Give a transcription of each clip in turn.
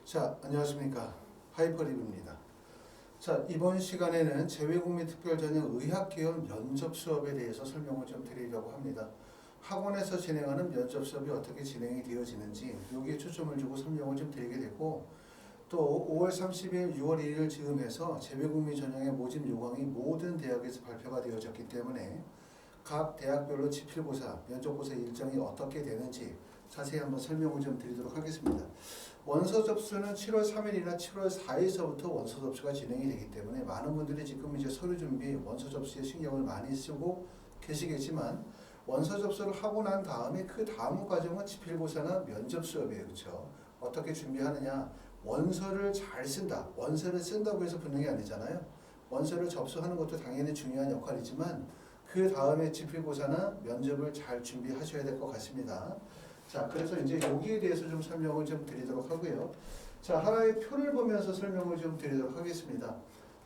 자, 안녕하십니까. 하이퍼립입니다. 자, 이번 시간에는 재외국민 특별전형 의학기원 면접 수업에 대해서 설명을 좀 드리려고 합니다. 학원에서 진행하는 면접 수업이 어떻게 진행이 되어지는지 여기에 초점을 두고 설명을 좀 드리게 되고, 또 5월 30일, 6월 1일 즈음해서 재외국민 전형의 모집 요강이 모든 대학에서 발표가 되어졌기 때문에 각 대학별로 지필고사, 면접고사 일정이 어떻게 되는지 자세히 한번 설명을 좀 드리도록 하겠습니다. 원서 접수는 7월 3일이나 7월 4일서부터 원서 접수가 진행이 되기 때문에 많은 분들이 지금 이제 서류 준비, 원서 접수에 신경을 많이 쓰고 계시겠지만, 원서 접수를 하고 난 다음에 그 다음 과정은 지필고사나 면접 수업이에요. 그렇죠? 어떻게 준비하느냐? 원서를 잘 쓴다. 원서를 쓴다고 해서 붙는 게 아니잖아요. 원서를 접수하는 것도 당연히 중요한 역할이지만 그 다음에 지필고사나 면접을 잘 준비하셔야 될 것 같습니다. 자, 그래서 이제 여기에 대해서 좀 설명을 좀 드리도록 하고요. 자, 하나의 표를 보면서 설명을 좀 드리도록 하겠습니다.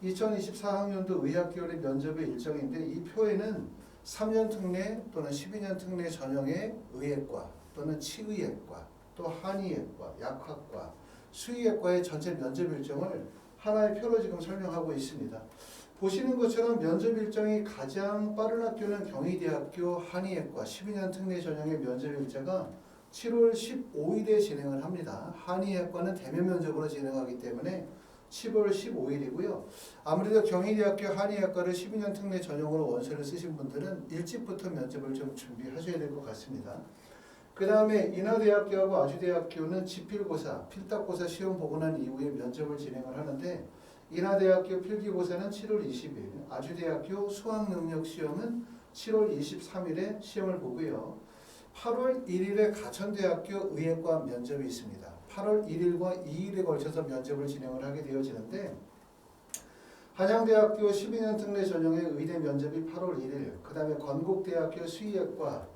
2024학년도 의학기원의 면접의 일정인데, 이 표에는 3년 특례 또는 12년 특례 전형의 의예과 또는 치의예과, 또 한의예과, 약학과, 수의예과의 전체 면접 일정을 하나의 표로 지금 설명하고 있습니다. 보시는 것처럼 면접 일정이 가장 빠른 학교는 경희대학교 한의예과 12년 특례 전형의 면접 일자가 7월 15일에 진행을 합니다. 한의예과는 대면 면접으로 진행하기 때문에 7월 15일이고요. 아무래도 경희대학교 한의학과를 12년 특례 전형으로 원서를 쓰신 분들은 일찍부터 면접을 좀 준비하셔야 될 것 같습니다. 그 다음에 인하대학교하고 아주대학교는 지필고사, 필답고사 시험 보고 난 이후에 면접을 진행을 하는데, 인하대학교 필기고사는 7월 20일, 아주대학교 수학능력시험은 7월 23일에 시험을 보고요. 8월 1일에 가천대학교 의예과 면접이 있습니다. 8월 1일과 2일에 걸쳐서 면접을 진행을 하게 되어지는데, 한양대학교 12년 특례 전형의 의대 면접이 8월 1일, 그 다음에 건국대학교 수의예과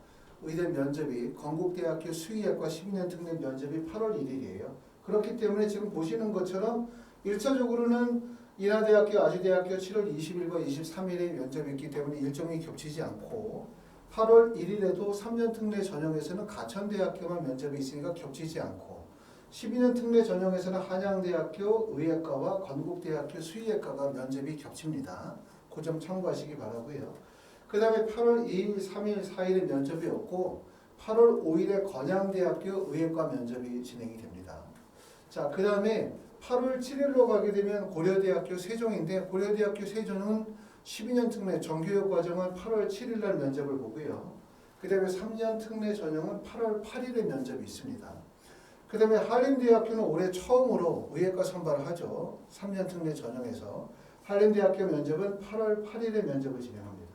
의대 면접이, 건국대학교 수의예과 12년 특례 면접이 8월 1일이에요. 그렇기 때문에 지금 보시는 것처럼 1차적으로는 인하대학교, 아주대학교 7월 20일과 23일에 면접이 있기 때문에 일정이 겹치지 않고, 8월 1일에도 3년 특례 전형에서는 가천대학교만 면접이 있으니까 겹치지 않고, 12년 특례 전형에서는 한양대학교 의예과와 건국대학교 수의예과가 면접이 겹칩니다. 그 점 참고하시기 바라고요. 그 다음에 8월 2일, 3일, 4일에 면접이 없고 8월 5일에 건양대학교 의예과 면접이 진행이 됩니다. 자, 그 다음에 8월 7일로 가게 되면 고려대학교 세종인데, 고려대학교 세종은 12년 특례 정규역 과정은 8월 7일 날 면접을 보고요. 그 다음에 3년 특례 전형은 8월 8일에 면접이 있습니다. 그 다음에 한림대학교는 올해 처음으로 의예과 선발을 하죠. 3년 특례 전형에서. 한림대학교 면접은 8월 8일에 면접을 진행합니다.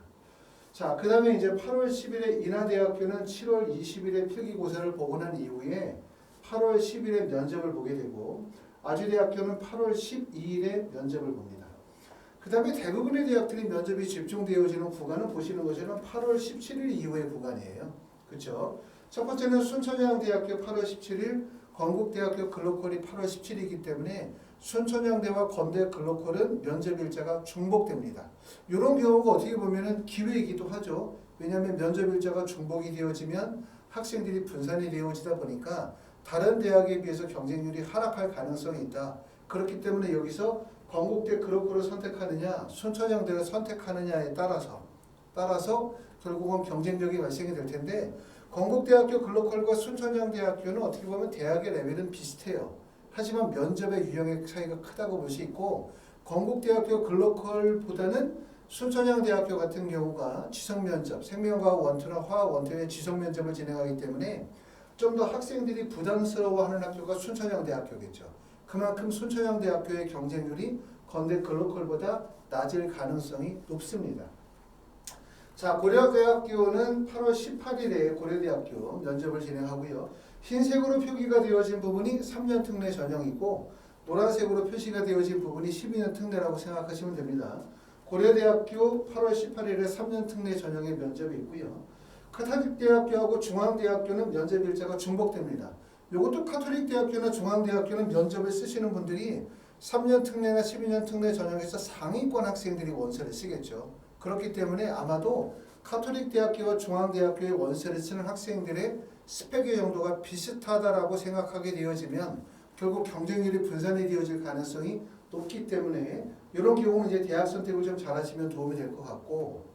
자, 그 다음에 이제 8월 10일에 인하대학교는 7월 20일에 필기고사를 보고 난 이후에 8월 10일에 면접을 보게 되고, 아주대학교는 8월 12일에 면접을 봅니다. 그 다음에 대부분의 대학들이 면접이 집중되어지는 구간은 보시는 것처럼 8월 17일 이후의 구간이에요. 그렇죠? 첫 번째는 순천향대학교 8월 17일, 건국대학교 글로컬이 8월 17일이기 때문에 순천향대와 건대 글로컬은 면접 일자가 중복됩니다. 이런 경우가 어떻게 보면 기회이기도 하죠. 왜냐하면 면접 일자가 중복이 되어지면 학생들이 분산이 되어지다 보니까 다른 대학에 비해서 경쟁률이 하락할 가능성이 있다. 그렇기 때문에 여기서 건국대 글로컬을 선택하느냐, 순천향대를 선택하느냐에 따라서 결국은 경쟁력이 발생이 될 텐데, 건국대학교 글로컬과 순천향대학교는 어떻게 보면 대학의 레벨은 비슷해요. 하지만 면접의 유형의 차이가 크다고 볼 수 있고, 건국대학교 글로컬보다는 순천향대학교 같은 경우가 지성면접, 생명과학 원투나 화학 원투의 지성면접을 진행하기 때문에 좀 더 학생들이 부담스러워하는 학교가 순천향대학교겠죠. 그만큼 순천향대학교의 경쟁률이 건대 글로컬보다 낮을 가능성이 높습니다. 자, 고려대학교는 8월 18일에 고려대학교 면접을 진행하고요. 흰색으로 표기가 되어진 부분이 3년 특례 전형이고, 노란색으로 표시가 되어진 부분이 12년 특례라고 생각하시면 됩니다. 고려대학교 8월 18일에 3년 특례 전형의 면접이 있고요. 카톨릭대학교하고 중앙대학교는 면접 일자가 중복됩니다. 이것도 카톨릭대학교나 중앙대학교는 면접을 쓰시는 분들이 3년 특례나 12년 특례 전형에서 상위권 학생들이 원서를 쓰겠죠. 그렇기 때문에 아마도 카톨릭대학교와 중앙대학교의 원서를 쓰는 학생들의 스펙의 정도가 비슷하다라고 생각하게 되어지면 결국 경쟁률이 분산이 되어질 가능성이 높기 때문에 이런 경우는 이제 대학 선택을 좀 잘하시면 도움이 될 것 같고,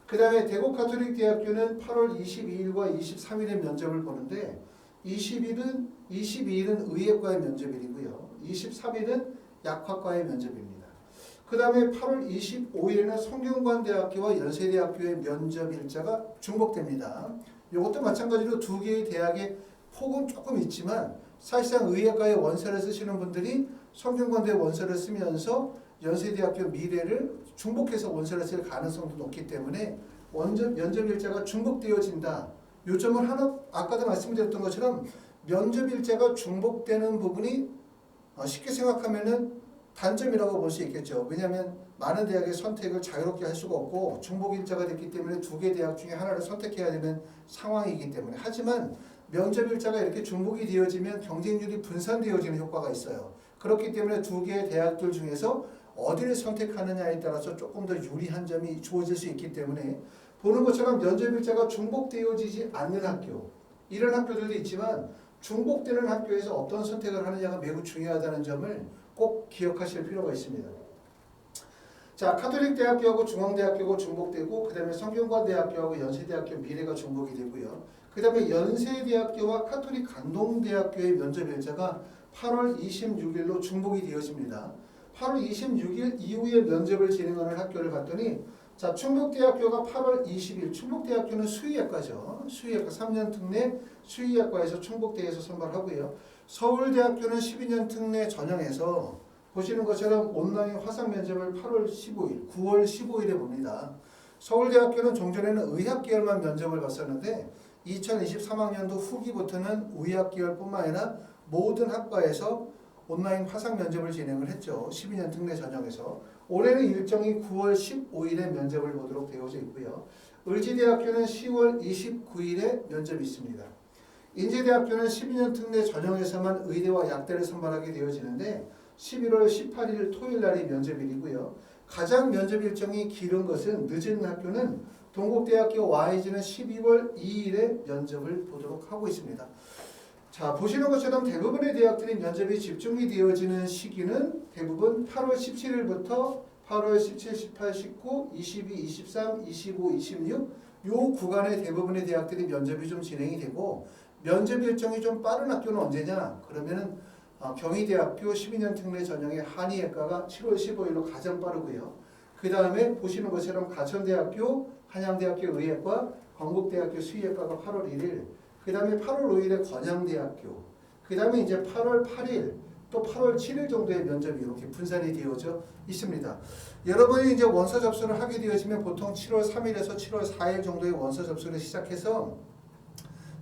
그 다음에 대구 가톨릭대학교는 8월 22일과 23일에 면접을 보는데 22일은 의예과의 면접일이고요. 23일은 약학과의 면접입니다. 그 다음에 8월 25일에는 성균관대학교와 연세대학교의 면접 일자가 중복됩니다. 이것도 마찬가지로 두 개의 대학의 폭은 조금 있지만 사실상 의예과의 원서를 쓰시는 분들이 성균관대 원서를 쓰면서 연세대학교 미래를 중복해서 원서를 쓸 가능성도 높기 때문에 면접 일자가 중복되어진다. 요점은 하나, 아까도 말씀드렸던 것처럼 면접 일자가 중복되는 부분이 쉽게 생각하면은 단점이라고 볼 수 있겠죠. 왜냐하면 많은 대학의 선택을 자유롭게 할 수가 없고 중복 일자가 됐기 때문에 두 개 대학 중에 하나를 선택해야 되는 상황이기 때문에. 하지만 면접 일자가 이렇게 중복이 되어지면 경쟁률이 분산되어지는 효과가 있어요. 그렇기 때문에 두 개의 대학들 중에서 어디를 선택하느냐에 따라서 조금 더 유리한 점이 주어질 수 있기 때문에 보는 것처럼 면접 일자가 중복되어지지 않는 학교, 이런 학교들도 있지만 중복되는 학교에서 어떤 선택을 하느냐가 매우 중요하다는 점을 꼭 기억하실 필요가 있습니다. 자, 가톨릭대학교하고 중앙대학교가 중복되고 그 다음에 성균관대학교하고 연세대학교 미래가 중복이 되고요. 그 다음에 연세대학교와 가톨릭 감동대학교의 면접 일자가 8월 26일로 중복이 되어집니다. 8월 26일 이후에 면접을 진행하는 학교를 봤더니 자, 충북대학교가 8월 20일, 충북대학교는 수의학과죠. 수의학과 3년 특례 수의학과에서 충북대에서 선발하고요. 서울대학교는 12년 특례 전형에서 보시는 것처럼 온라인 화상 면접을 8월 15일, 9월 15일에 봅니다. 서울대학교는 종전에는 의학계열만 면접을 봤었는데 2023학년도 후기부터는 의학계열뿐만 아니라 모든 학과에서 온라인 화상 면접을 진행을 했죠. 12년 특례 전형에서. 올해는 일정이 9월 15일에 면접을 보도록 되어져 있고요. 을지대학교는 10월 29일에 면접이 있습니다. 인제대학교는 12년 특례 전형에서만 의대와 약대를 선발하게 되어지는데 11월 18일 토요일 날이 면접일이고요. 가장 면접 일정이 길은 것은 늦은 학교는 동국대학교 YG는 12월 2일에 면접을 보도록 하고 있습니다. 자, 보시는 것처럼 대부분의 대학들이 면접이 집중이 되어지는 시기는 대부분 8월 17일부터 8월 17, 18, 19, 22, 23, 25, 26 요 구간에 대부분의 대학들이 면접이 좀 진행이 되고 면접 일정이 좀 빠른 학교는 언제냐? 그러면은 경희대학교 12년 특례 전형의 한의학과가 7월 15일로 가장 빠르고요. 그 다음에 보시는 것처럼 가천대학교, 한양대학교 의학과, 건국대학교 수의학과가 8월 1일, 그 다음에 8월 5일에 건양대학교, 그 다음에 이제 8월 8일, 또 8월 7일 정도의 면접이 이렇게 분산이 되어져 있습니다. 여러분이 이제 원서 접수를 하게 되어지면 보통 7월 3일에서 7월 4일 정도의 원서 접수를 시작해서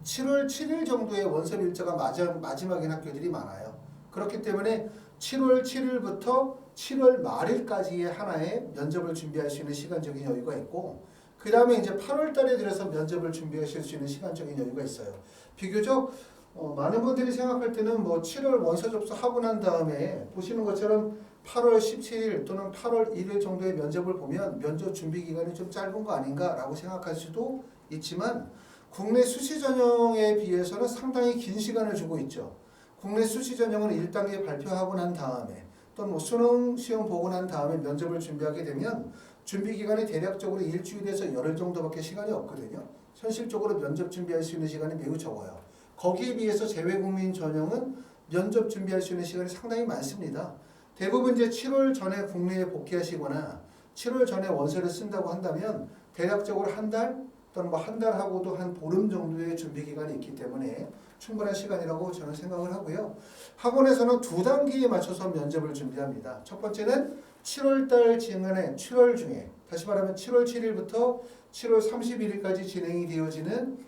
7월 7일 정도의 원서 일자가 마지막인 학교들이 많아요. 그렇기 때문에 7월 7일부터 7월 말일까지의 하나의 면접을 준비할 수 있는 시간적인 여유가 있고 그 다음에 이제 8월 달에 들어서 면접을 준비하실 수 있는 시간적인 여유가 있어요. 비교적 많은 분들이 생각할 때는 뭐 7월 원서 접수하고 난 다음에 보시는 것처럼 8월 17일 또는 8월 1일 정도의 면접을 보면 면접 준비 기간이 좀 짧은 거 아닌가라고 생각할 수도 있지만 국내 수시 전형에 비해서는 상당히 긴 시간을 주고 있죠. 국내 수시 전형은 1단계 발표하고 난 다음에 또는 뭐 수능 시험 보고 난 다음에 면접을 준비하게 되면 준비 기간이 대략적으로 일주일에서 열흘 정도밖에 시간이 없거든요. 현실적으로 면접 준비할 수 있는 시간이 매우 적어요. 거기에 비해서 재외국민 전형은 면접 준비할 수 있는 시간이 상당히 많습니다. 대부분 이제 7월 전에 국내에 복귀하시거나 7월 전에 원서를 쓴다고 한다면 대략적으로 한 달 또는 뭐 한 달하고도 한 보름 정도의 준비 기간이 있기 때문에 충분한 시간이라고 저는 생각을 하고요. 학원에서는 두 단계에 맞춰서 면접을 준비합니다. 첫 번째는 7월달 지난해 7월 중에 다시 말하면 7월 7일부터 7월 31일까지 진행이 되어지는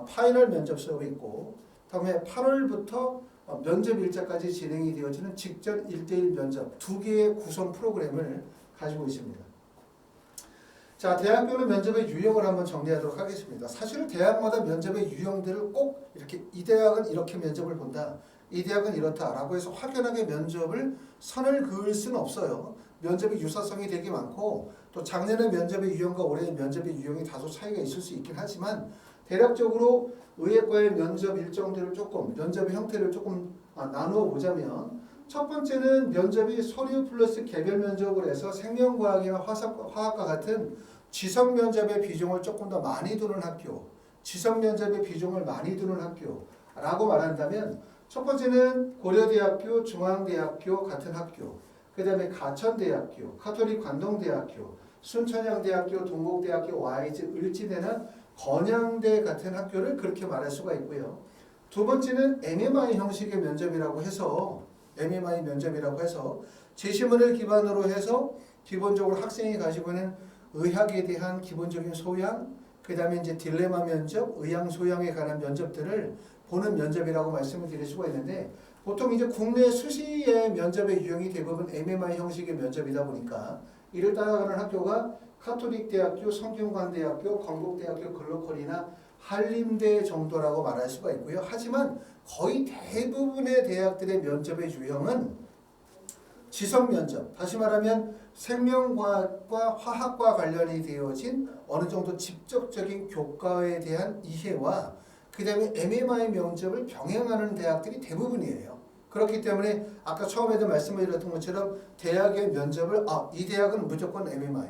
파이널 면접 수업이 있고 다음에 8월부터 면접 일자까지 진행이 되어지는 직전 1대1 면접 두 개의 구성 프로그램을 가지고 있습니다. 자, 대학교는 면접의 유형을 한번 정리하도록 하겠습니다. 사실은 대학마다 면접의 유형들을 꼭 이렇게 이 대학은 이렇게 면접을 본다. 이 대학은 이렇다라고 해서 확연하게 면접을 선을 그을 수는 없어요. 면접의 유사성이 되게 많고 또 작년의 면접의 유형과 올해의 면접의 유형이 다소 차이가 있을 수 있긴 하지만 대략적으로 의예과의 면접 일정들을 조금 면접의 형태를 조금 나누어 보자면 첫 번째는 면접이 서류 플러스 개별 면접을 해서 생명과학이나 화학과 같은 지성 면접의 비중을 조금 더 많이 두는 학교, 지성 면접의 비중을 많이 두는 학교라고 말한다면 첫 번째는 고려대학교, 중앙대학교 같은 학교, 그 다음에 가천대학교, 카톨릭 관동대학교, 순천향대학교, 동국대학교, YG, 을지대나 건양대 같은 학교를 그렇게 말할 수가 있고요. 두 번째는 MMI 형식의 면접이라고 해서 제시문을 기반으로 해서 기본적으로 학생이 가지고 있는 의학에 대한 기본적인 소양, 그 다음에 이제 딜레마 면접, 의학 소양에 관한 면접들을 보는 면접이라고 말씀을 드릴 수가 있는데 보통 이제 국내 수시의 면접의 유형이 대부분 MMI 형식의 면접이다 보니까 이를 따라가는 학교가 카톨릭대학교, 성균관대학교, 건국대학교, 글로컬이나 한림대 정도라고 말할 수가 있고요. 하지만 거의 대부분의 대학들의 면접의 유형은 지성 면접, 다시 말하면 생명과학과 화학과 관련이 되어진 어느 정도 직접적인 교과에 대한 이해와 그 다음에 MMI 면접을 병행하는 대학들이 대부분이에요. 그렇기 때문에 아까 처음에도 말씀을 드렸던 것처럼 대학의 면접을 이 대학은 무조건 MMI,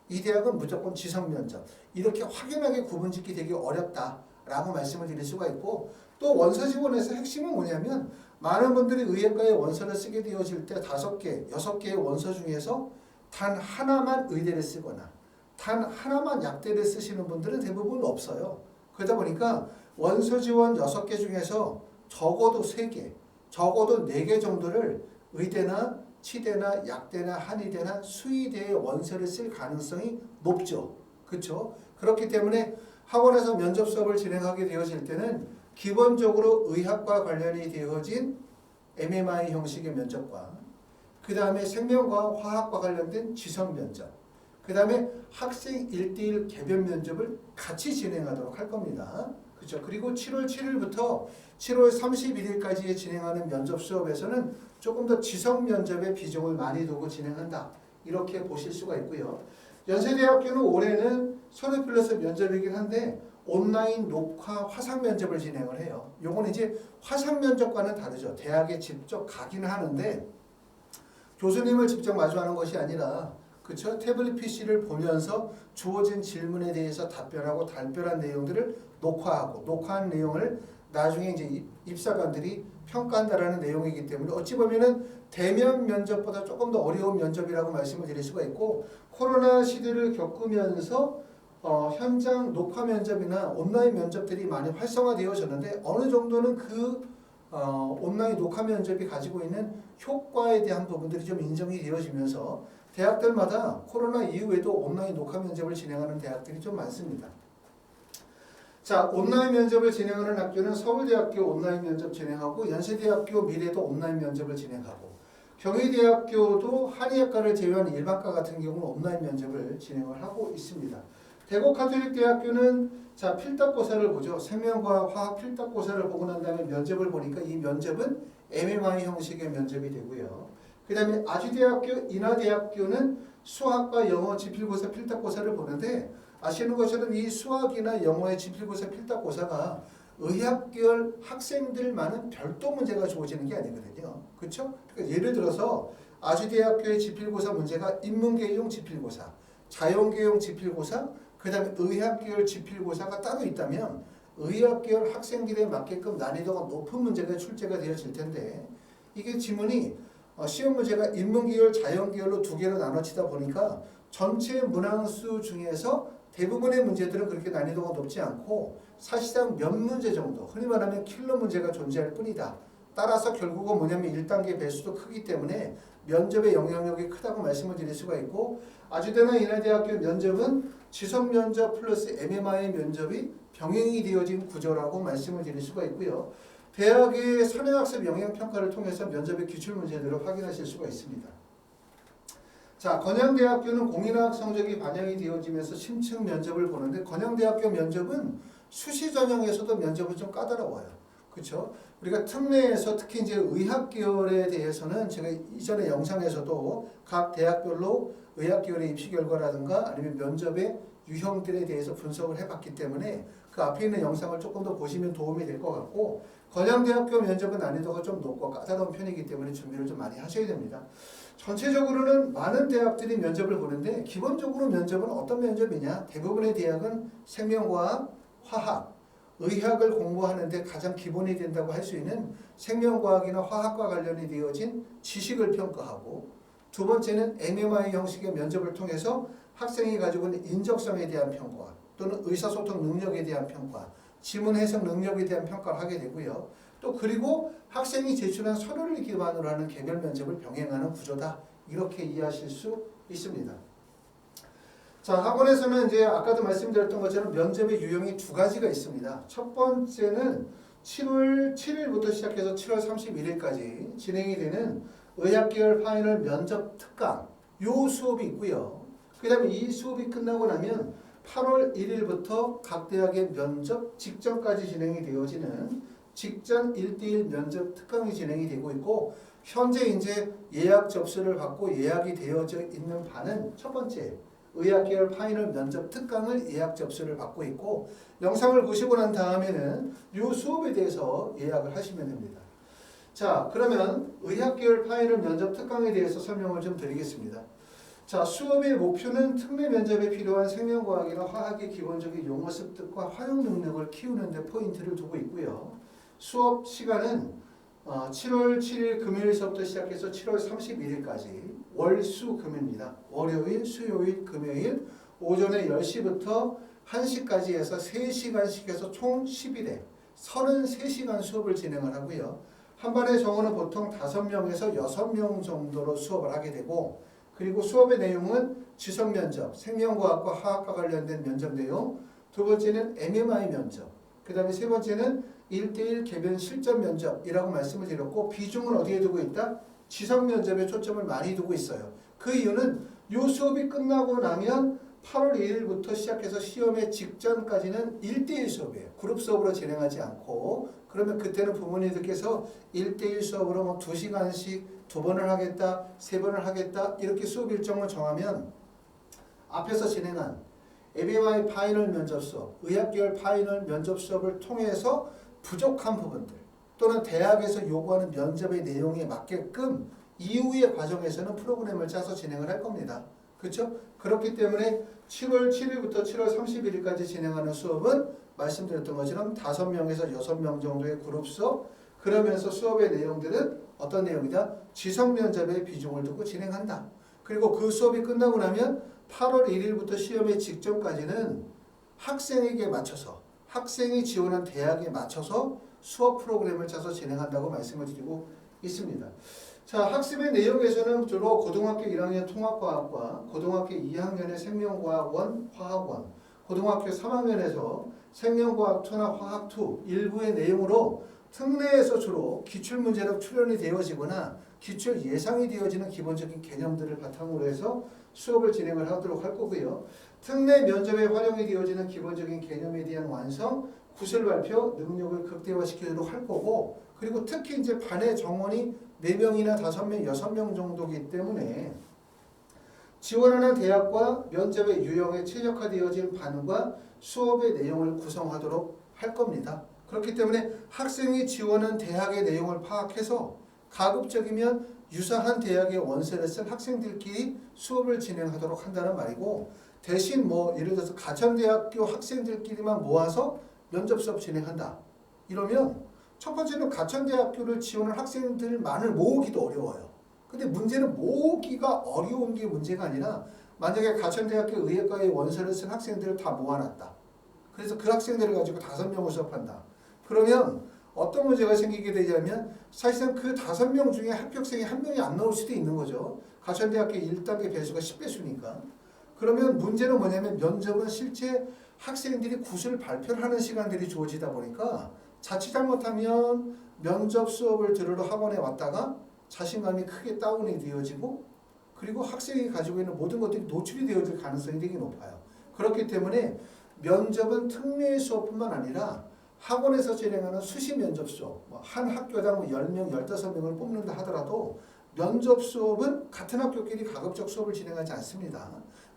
이 대학은 무조건 지성 면접 이렇게 확연하게 구분짓기 되게 어렵다라고 말씀을 드릴 수가 있고 또 원서 지원에서 핵심은 뭐냐면 많은 분들이 의예과에 원서를 쓰게 되어질 때 5개, 6개의 원서 중에서 단 하나만 의대를 쓰거나 단 하나만 약대를 쓰시는 분들은 대부분 없어요. 그러다 보니까 원서 지원 6개 중에서 적어도 3개, 적어도 4개 정도를 의대나 치대나 약대나 한의대나 수의대의 원서를 쓸 가능성이 높죠. 그렇죠? 그렇기 때문에 학원에서 면접 수업을 진행하게 되어질 때는 기본적으로 의학과 관련이 되어진 MMI 형식의 면접과 그 다음에 생명과학, 화학과 관련된 지성 면접, 그 다음에 학생 1대1 개별 면접을 같이 진행하도록 할 겁니다. 그렇죠? 그리고 7월 7일부터 7월 31일까지 진행하는 면접 수업에서는 조금 더 지성 면접의 비중을 많이 두고 진행한다. 이렇게 보실 수가 있고요. 연세대학교는 올해는 서류 플러스 면접이긴 한데 온라인 녹화 화상 면접을 진행을 해요. 요건 이제 화상 면접과는 다르죠. 대학에 직접 가기는 하는데 교수님을 직접 마주하는 것이 아니라 그렇죠? 태블릿 PC를 보면서 주어진 질문에 대해서 답변하고 답변한 내용들을 녹화하고 녹화한 내용을 나중에 이제 입사관들이 평가한다라는 내용이기 때문에 어찌 보면은 대면 면접보다 조금 더 어려운 면접이라고 말씀을 드릴 수가 있고 코로나 시대를 겪으면서 현장 녹화 면접이나 온라인 면접들이 많이 활성화되어졌는데 어느 정도는 온라인 녹화 면접이 가지고 있는 효과에 대한 부분들이 좀 인정이 되어지면서 대학들마다 코로나 이후에도 온라인 녹화 면접을 진행하는 대학들이 좀 많습니다. 자, 온라인 면접을 진행하는 학교는 서울대학교 온라인 면접 진행하고 연세대학교 미래도 온라인 면접을 진행하고 경희대학교도 한의학과를 제외한 일반과 같은 경우는 온라인 면접을 진행을 하고 있습니다. 대구카톨릭대학교는 자 필답고사를 보죠. 생명과학 화학 필답고사를 보고 난 다음에 면접을 보니까 이 면접은 MMI 형식의 면접이 되고요. 그 다음에 아주대학교, 인하대학교는 수학과 영어 지필고사 필답고사를 보는데 아시는 것처럼 이 수학이나 영어의 지필고사 필답고사가 의학계열 학생들만은 별도 문제가 주어지는 게 아니거든요. 그렇죠? 그러니까 예를 들어서 아주대학교의 지필고사 문제가 인문계용 지필고사, 자연계용 지필고사, 그 다음에 의학계열 지필고사가 따로 있다면 의학계열 학생들에 맞게끔 난이도가 높은 문제가 출제가 되어질 텐데 이게 지문이 시험 문제가 인문계열, 자연계열로 2개로 나눠지다 보니까 전체 문항수 중에서 대부분의 문제들은 그렇게 난이도가 높지 않고 사실상 몇 문제 정도, 흔히 말하면 킬러 문제가 존재할 뿐이다. 따라서 결국은 뭐냐면 1단계 배수도 크기 때문에 면접의 영향력이 크다고 말씀을 드릴 수가 있고 아주대나 인하대학교 면접은 지성 면접 플러스 MMI 면접이 병행이 되어진 구조라고 말씀을 드릴 수가 있고요. 대학의 선행학습 영향평가를 통해서 면접의 기출문제들을 확인하실 수가 있습니다. 자, 건양대학교는 공인학 성적이 반영이 되어지면서 심층 면접을 보는데 건양대학교 면접은 수시 전형에서도 면접은 좀 까다로워요. 그렇죠? 우리가 특례에서 특히 이제 의학 계열에 대해서는 제가 이전에 영상에서도 각 대학별로 의학 계열의 입시 결과라든가 아니면 면접의 유형들에 대해서 분석을 해봤기 때문에 그 앞에 있는 영상을 조금 더 보시면 도움이 될 것 같고 건양대학교 면접은 난이도가 좀 높고 까다로운 편이기 때문에 준비를 좀 많이 하셔야 됩니다. 전체적으로는 많은 대학들이 면접을 보는데 기본적으로 면접은 어떤 면접이냐? 대부분의 대학은 생명과학, 화학, 의학을 공부하는데 가장 기본이 된다고 할 수 있는 생명과학이나 화학과 관련이 되어진 지식을 평가하고, 두 번째는 MMI 형식의 면접을 통해서 학생이 가지고 있는 인적성에 대한 평가 또는 의사소통 능력에 대한 평가, 지문 해석 능력에 대한 평가를 하게 되고요. 또 그리고 학생이 제출한 서류를 기반으로 하는 개별 면접을 병행하는 구조다. 이렇게 이해하실 수 있습니다. 자, 학원에서는 이제 아까도 말씀드렸던 것처럼 면접의 유형이 두 가지가 있습니다. 첫 번째는 7월 7일부터 시작해서 7월 31일까지 진행이 되는 의학계열 파이널 면접 특강 요 수업이 있고요. 그 다음에 이 수업이 끝나고 나면 8월 1일부터 각 대학의 면접 직전까지 진행이 되어지는 직전 1대1 면접 특강이 진행이 되고 있고, 현재 이제 예약 접수를 받고 예약이 되어져 있는 반은 첫 번째 의학계열 파이널 면접 특강을 예약 접수를 받고 있고, 영상을 보시고 난 다음에는 이 수업에 대해서 예약을 하시면 됩니다. 자, 그러면 의학계열 파이널 면접 특강에 대해서 설명을 좀 드리겠습니다. 자, 수업의 목표는 특례 면접에 필요한 생명과학이나 화학의 기본적인 용어 습득과 활용 능력을 키우는 데 포인트를 두고 있고요. 수업 시간은 7월 7일 금요일서부터 시작해서 7월 31일까지 월수금입니다. 월요일, 수요일, 금요일 오전에 10시부터 1시까지 해서 3시간씩 해서 총 10일에 33시간 수업을 진행을 하고요. 한 반의 정원은 보통 5명에서 6명 정도로 수업을 하게 되고, 그리고 수업의 내용은 지성면접, 생명과학과 화학과 관련된 면접 내용, 두 번째는 MMI 면접, 그 다음에 세 번째는 1대1 개변 실전 면접이라고 말씀을 드렸고, 비중은 어디에 두고 있다? 지성 면접에 초점을 많이 두고 있어요. 그 이유는 이 수업이 끝나고 나면 8월 1일부터 시작해서 시험의 직전까지는 1대1 수업이에요. 그룹 수업으로 진행하지 않고, 그러면 그때는 부모님들께서 1대1 수업으로 뭐 2시간씩 2번을 하겠다, 3번을 하겠다 이렇게 수업 일정을 정하면 앞에서 진행한 MMI 파이널 면접 수업, 의학계열 파이널 면접 수업을 통해서 부족한 부분들 또는 대학에서 요구하는 면접의 내용에 맞게끔 이후의 과정에서는 프로그램을 짜서 진행을 할 겁니다. 그렇죠? 그렇기 때문에 7월 7일부터 7월 31일까지 진행하는 수업은 말씀드렸던 것처럼 5명에서 6명 정도의 그룹 수업, 그러면서 수업의 내용들은 어떤 내용이다? 지성 면접에 비중을 두고 진행한다. 그리고 그 수업이 끝나고 나면 8월 1일부터 시험의 직전까지는 학생에게 맞춰서, 학생이 지원한 대학에 맞춰서 수업 프로그램을 짜서 진행한다고 말씀을 드리고 있습니다. 자, 학습의 내용에서는 주로 고등학교 1학년 통합과학과 고등학교 2학년의 생명과학원, 화학원, 고등학교 3학년에서 생명과학2나 화학2 일부의 내용으로 특례에서 주로 기출문제로 출연이 되어지거나 기출 예상이 되어지는 기본적인 개념들을 바탕으로 해서 수업을 진행을 하도록 할 거고요. 특례 면접에 활용이 되어지는 기본적인 개념에 대한 완성, 구술 발표, 능력을 극대화시키도록 할 거고, 그리고 특히 이제 반의 정원이 4명이나 5명, 6명 정도이기 때문에 지원하는 대학과 면접의 유형에 최적화되어진 반과 수업의 내용을 구성하도록 할 겁니다. 그렇기 때문에 학생이 지원한 대학의 내용을 파악해서 가급적이면 유사한 대학의 원서를 쓴 학생들끼리 수업을 진행하도록 한다는 말이고, 대신 뭐 예를 들어서 가천대학교 학생들끼리만 모아서 면접 수업 진행한다. 이러면 첫 번째는 가천대학교를 지원한 학생들만을 모으기도 어려워요. 근데 문제는 모으기가 어려운 게 문제가 아니라, 만약에 가천대학교 의예과의 원서를 쓴 학생들을 다 모아놨다. 그래서 그 학생들을 가지고 5명을 수업한다. 그러면 어떤 문제가 생기게 되냐면 사실상 그 5명 중에 합격생이 1명이 안 나올 수도 있는 거죠. 가천대학교 1단계 배수가 10배수니까. 그러면 문제는 뭐냐면 면접은 실제 학생들이 구술 발표를 하는 시간들이 주어지다 보니까 자칫 잘못하면 면접 수업을 들으러 학원에 왔다가 자신감이 크게 다운이 되어지고, 그리고 학생이 가지고 있는 모든 것들이 노출이 되어질 가능성이 되게 높아요. 그렇기 때문에 면접은 특례 수업뿐만 아니라 학원에서 진행하는 수시 면접 수업, 한 학교당 10명, 15명을 뽑는다 하더라도 면접 수업은 같은 학교끼리 가급적 수업을 진행하지 않습니다.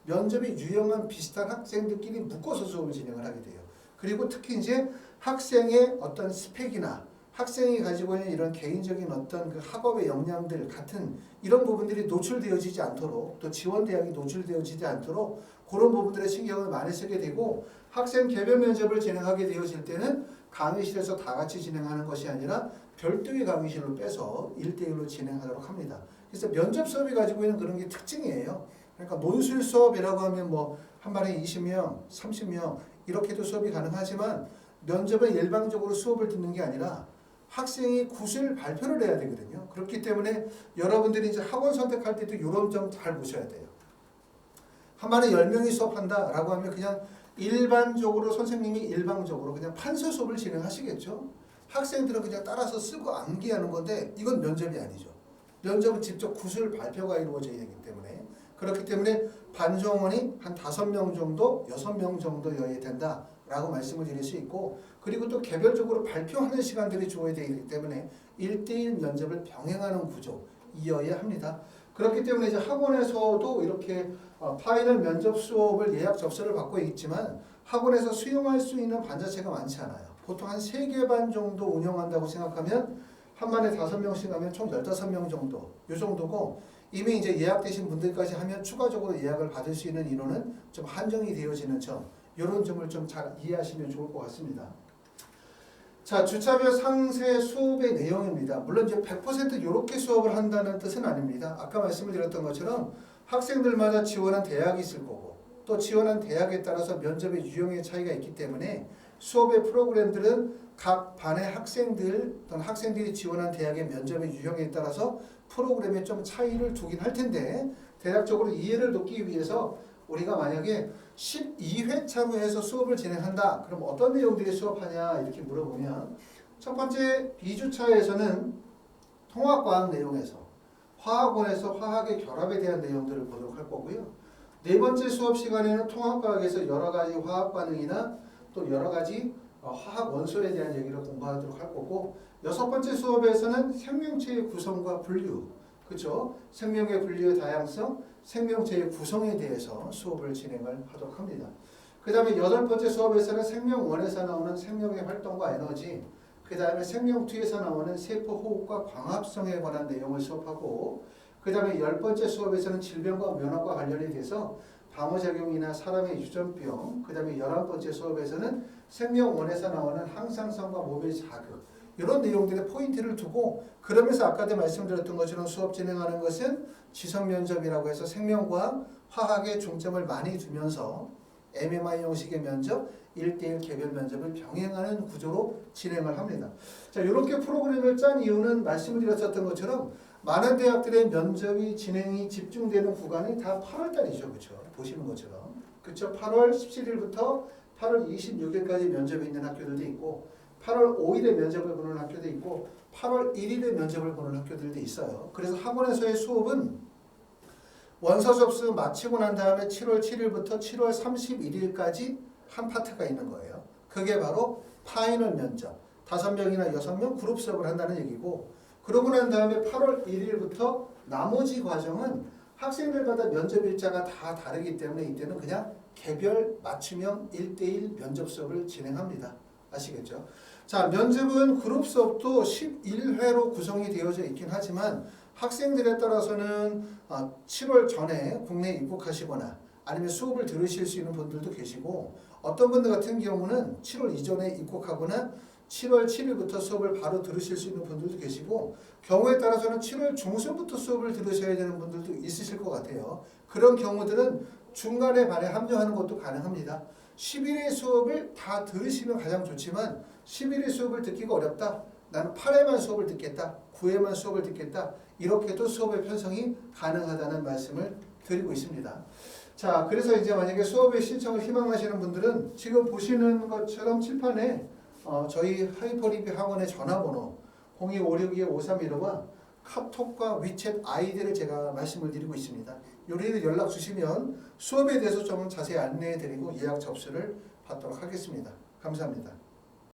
면접이 유형한 비슷한 학생들끼리 묶어서 수업을 진행을 하게 돼요. 그리고 특히 이제 학생의 어떤 스펙이나 학생이 가지고 있는 이런 개인적인 어떤 그 학업의 역량들 같은 이런 부분들이 노출되어지지 않도록 또 지원 대학이 노출되어지지 않도록 그런 부분들에 신경을 많이 쓰게 되고 학생 개별 면접을 진행하게 되어질 때는 강의실에서 다 같이 진행하는 것이 아니라 별도의 강의실로 빼서 1대1로 진행하도록 합니다. 그래서 면접 수업이 가지고 있는 그런 게 특징이에요. 그러니까 논술 수업이라고 하면 뭐 한 반에 20명, 30명 이렇게도 수업이 가능하지만 면접은 일방적으로 수업을 듣는 게 아니라 학생이 구술 발표를 해야 되거든요. 그렇기 때문에 여러분들이 이제 학원 선택할 때도 이런 점 잘 보셔야 돼요. 한 반에 10명이 수업한다라고 하면 그냥 일반적으로 선생님이 일방적으로 그냥 판서 수업을 진행하시겠죠. 학생들은 그냥 따라서 쓰고 암기하는 건데 이건 면접이 아니죠. 면접은 직접 구술 발표가 이루어져야 되기 때문에 그렇기 때문에 반정원이 한 5명 정도, 6명 정도여야 된다라고 말씀을 드릴 수 있고 그리고 또 개별적으로 발표하는 시간들이 주어야 되기 때문에 1대1 면접을 병행하는 구조이어야 합니다. 그렇기 때문에 이제 학원에서도 이렇게 파이널 면접 수업을 예약 접수를 받고 있지만 학원에서 수용할 수 있는 반 자체가 많지 않아요. 보통 한 3개 반 정도 운영한다고 생각하면 한 반에 5명씩 하면 총 15명 정도 이 정도고 이미 이제 예약되신 분들까지 하면 추가적으로 예약을 받을 수 있는 인원은 좀 한정이 되어지는 점 이런 점을 좀 잘 이해하시면 좋을 것 같습니다. 자, 주차별 상세 수업의 내용입니다. 물론 이제 100% 이렇게 수업을 한다는 뜻은 아닙니다. 아까 말씀을 드렸던 것처럼 학생들마다 지원한 대학이 있을 거고 또 지원한 대학에 따라서 면접의 유형의 차이가 있기 때문에 수업의 프로그램들은 각 반의 학생들 또는 학생들이 지원한 대학의 면접의 유형에 따라서 프로그램에 좀 차이를 두긴 할 텐데 대략적으로 이해를 돕기 위해서 우리가 만약에 12회차로 해서 수업을 진행한다. 그럼 어떤 내용들이 수업하냐 이렇게 물어보면 첫 번째 2주차에서는 통합과학 내용에서 화학원에서 화학의 결합에 대한 내용들을 보도록 할 거고요. 네 번째 수업 시간에는 통합과학에서 여러 가지 화학 반응이나 또 여러 가지 화학 원소에 대한 얘기를 공부하도록 할 거고 여섯 번째 수업에서는 생명체의 구성과 분류 그렇죠? 생명의 분류의 다양성, 생명체의 구성에 대해서 수업을 진행을 하도록 합니다. 그 다음에 여덟 번째 수업에서는 생명원에서 나오는 생명의 활동과 에너지 그 다음에 생명투에서 나오는 세포 호흡과 광합성에 관한 내용을 수업하고 그 다음에 열 번째 수업에서는 질병과 면역과 관련이 돼서 방어작용이나 사람의 유전병 그 다음에 11번째 수업에서는 생명원에서 나오는 항상성과 몸의 자극 이런 내용들의 포인트를 두고 그러면서 아까도 말씀드렸던 것처럼 수업 진행하는 것은 지성면접이라고 해서 생명과학, 화학에 중점을 많이 두면서 MMI 형식의 면접, 1대1 개별 면접을 병행하는 구조로 진행을 합니다. 자, 이렇게 프로그램을 짠 이유는 말씀을 드렸었던 것처럼 많은 대학들의 면접이 진행이 집중되는 구간이 다 8월달이죠. 그렇죠? 보시는 것처럼. 그렇죠? 8월 17일부터 8월 26일까지 면접이 있는 학교들도 있고 8월 5일에 면접을 보는 학교도 있고 8월 1일에 면접을 보는 학교들도 있어요. 그래서 학원에서의 수업은 원서 접수 마치고 난 다음에 7월 7일부터 7월 31일까지 한 파트가 있는 거예요. 그게 바로 파이널 면접. 5명이나 6명 그룹 수업을 한다는 얘기고 그러고 난 다음에 8월 1일부터 나머지 과정은 학생들마다 면접 일자가 다 다르기 때문에 이때는 그냥 개별 맞춤형 1대1 면접 수업을 진행합니다. 아시겠죠? 자, 면접은 그룹 수업도 11회로 구성이 되어져 있긴 하지만 학생들에 따라서는 7월 전에 국내에 입국하시거나 아니면 수업을 들으실 수 있는 분들도 계시고 어떤 분들 같은 경우는 7월 이전에 입국하거나 7월 7일부터 수업을 바로 들으실 수 있는 분들도 계시고 경우에 따라서는 7월 중순부터 수업을 들으셔야 되는 분들도 있으실 것 같아요. 그런 경우들은 중간에 반에 합류하는 것도 가능합니다. 11회 수업을 다 들으시면 가장 좋지만 11회 수업을 듣기가 어렵다. 나는 8회만 수업을 듣겠다. 9회만 수업을 듣겠다. 이렇게도 수업의 편성이 가능하다는 말씀을 드리고 있습니다. 자, 그래서 이제 만약에 수업에 신청을 희망하시는 분들은 지금 보시는 것처럼 칠판에 저희 하이퍼리뷰 학원의 전화번호 02562531과 카톡과 위챗 아이디를 제가 말씀을 드리고 있습니다. 요리를 연락 주시면 수업에 대해서 좀 자세히 안내해 드리고 예약 접수를 받도록 하겠습니다. 감사합니다.